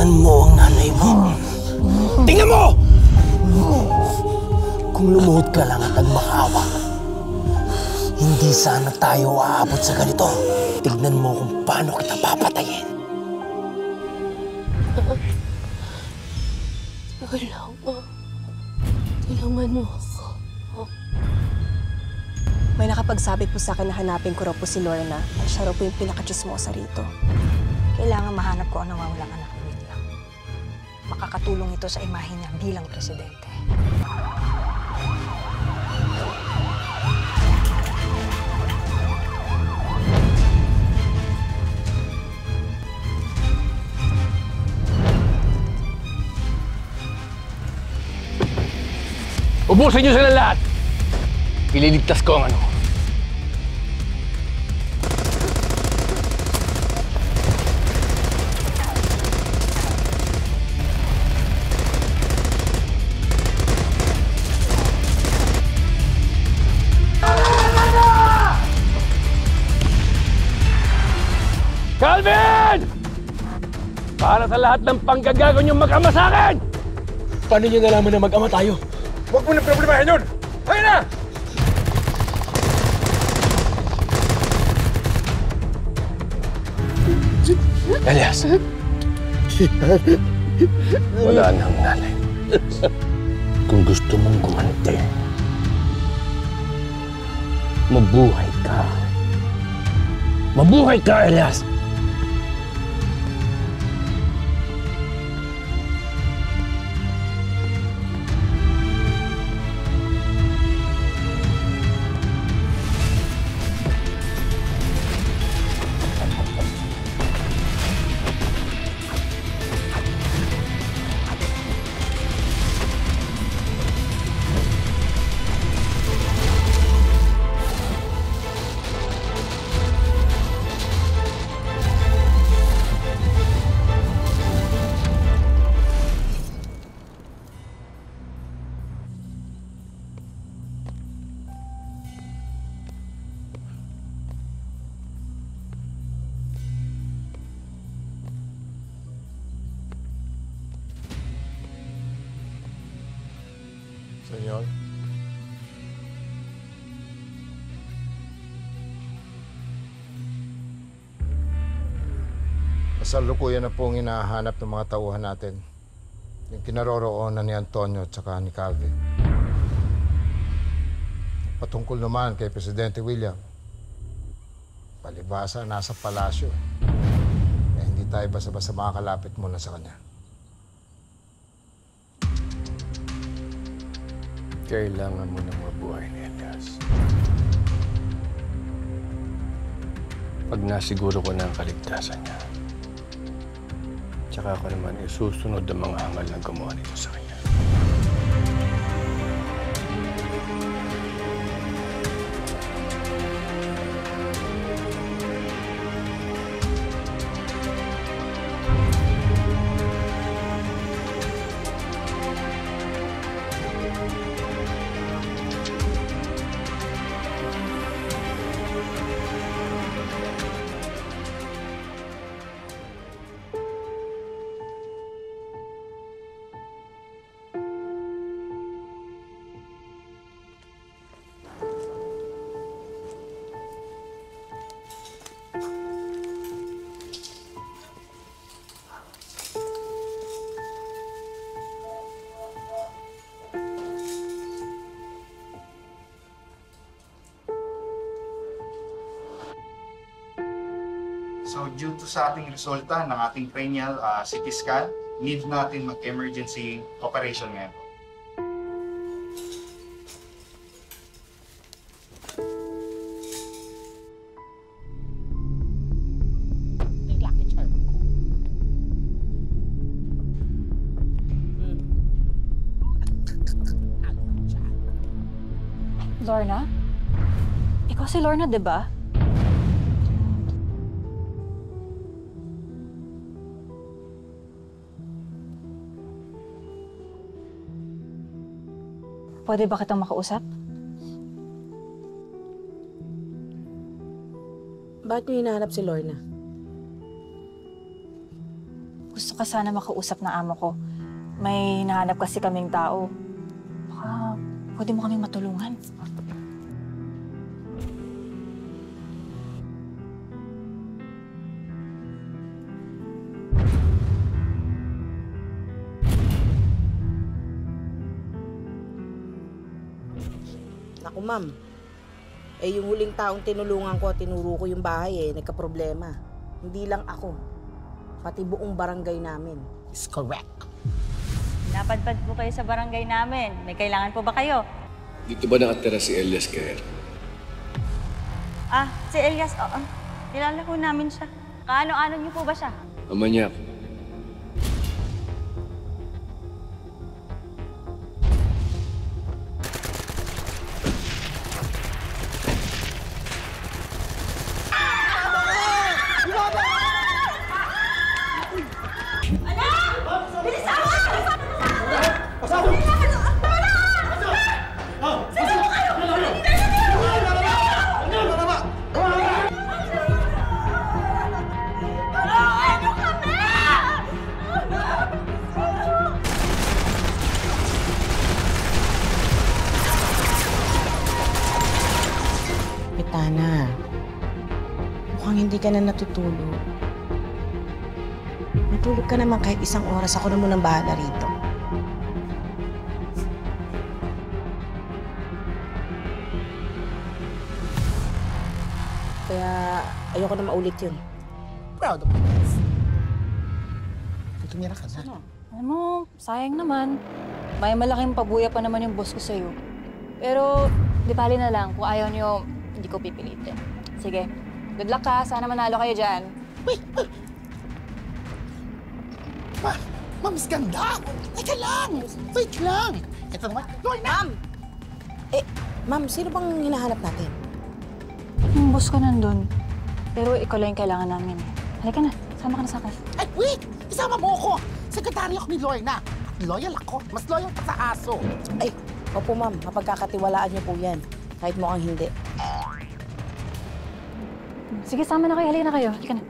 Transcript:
Tingnan mo ang nanay mo. Tingnan mo! Kung lumuhod ka lang at nagmakaawa, hindi sana tayo aabot sa ganito. Tignan mo kung paano kita papatayin. Wala ko. Tulungan mo ako. May nakapagsabi po sa akin na hanapin ko raw po si Lorna at siya raw po yung pinaka-chismosa rito. Kailangan mahanap ko ang nawawalang anak ni William. Makakatulong ito sa imahe niya bilang presidente. Ubusin niyo sila lahat! Ililigtas ko ang ano. Calvin! Para sa lahat ng panggagago niyong mag-ama sa akin! Paano niyo nalaman na mag-ama tayo? Huwag mo na problemahin yun! Ayun na! Elias. Wala nang nanay. Kung gusto mong gumante, mabuhay ka. Mabuhay ka, Elias! Senyor. Kasalukuyan na pong hinahanap ng mga tauhan natin. Yung kinaroroonan ni Antonio at saka ni Calvin. Patungkol naman kay Presidente William. Palibasa, nasa palasyo. Kaya hindi tayo basta-basta makakalapit muna sa kanya. Kailangan mo nang mabuhay ni Elias. Pag nasiguro ko na ang kaligtasan niya, tsaka ako naman isusunod ang mga hangal na gumawa nito sa kanya. So due to sa ating resulta ng ating cranial CT scan, need natin mag-emergency operation ngayon. Lorna? Ikaw si Lorna, di ba? Pwede ba kitang makausap? Bakit niyo hinahanap si Lorna? gusto ka sana makausap ng amo ko. May nahanap kasi kaming tao. Baka pwede mo kaming matulungan. Naku, ma'am. Eh, yung huling taong tinulungan ko, tinuro ko yung bahay nagka-problema. Hindi lang ako, pati buong barangay namin. Is correct. Napadpad po kayo sa barangay namin. May kailangan po ba kayo? Dito ba nakatira si Elias Quer? Ah, si Elias, oo. Kilala ko namin siya. Kaano-ano niyo po ba siya? Ama niya ako. Pitana, mukhang hindi ka na natutulog. Matulog ka naman kahit isang oras. Ako na munang bahala rito. Kaya ayoko na maulit yun. Proud of you. Tumira ka na. Alam mo, sayang naman. May malaking pabuya pa naman yung boss ko sa'yo. Pero, di bali na lang. Kung ayaw niyo, hindi ko pipilitin. Sige, good luck ka. Sana manalo kayo dyan. Wait! Ma'am, ganda! Teka lang! Wait lang! Ito naman, Lorna! Ma'am, sino bang hinahanap natin? Yung boss ko nandun. Pero ikaw lang yung kailangan namin. Halika na, sama ka na sa akin. Ay, wait! Isama mo ako! Sekretary ako ni Lorna. At loyal ako. Mas loyal pa sa aso. Ay, opo ma'am, mapagkakatiwalaan niyo po yan. Kahit mukhang hindi. Sige, sama na kayo. Halika na kayo. Halika na.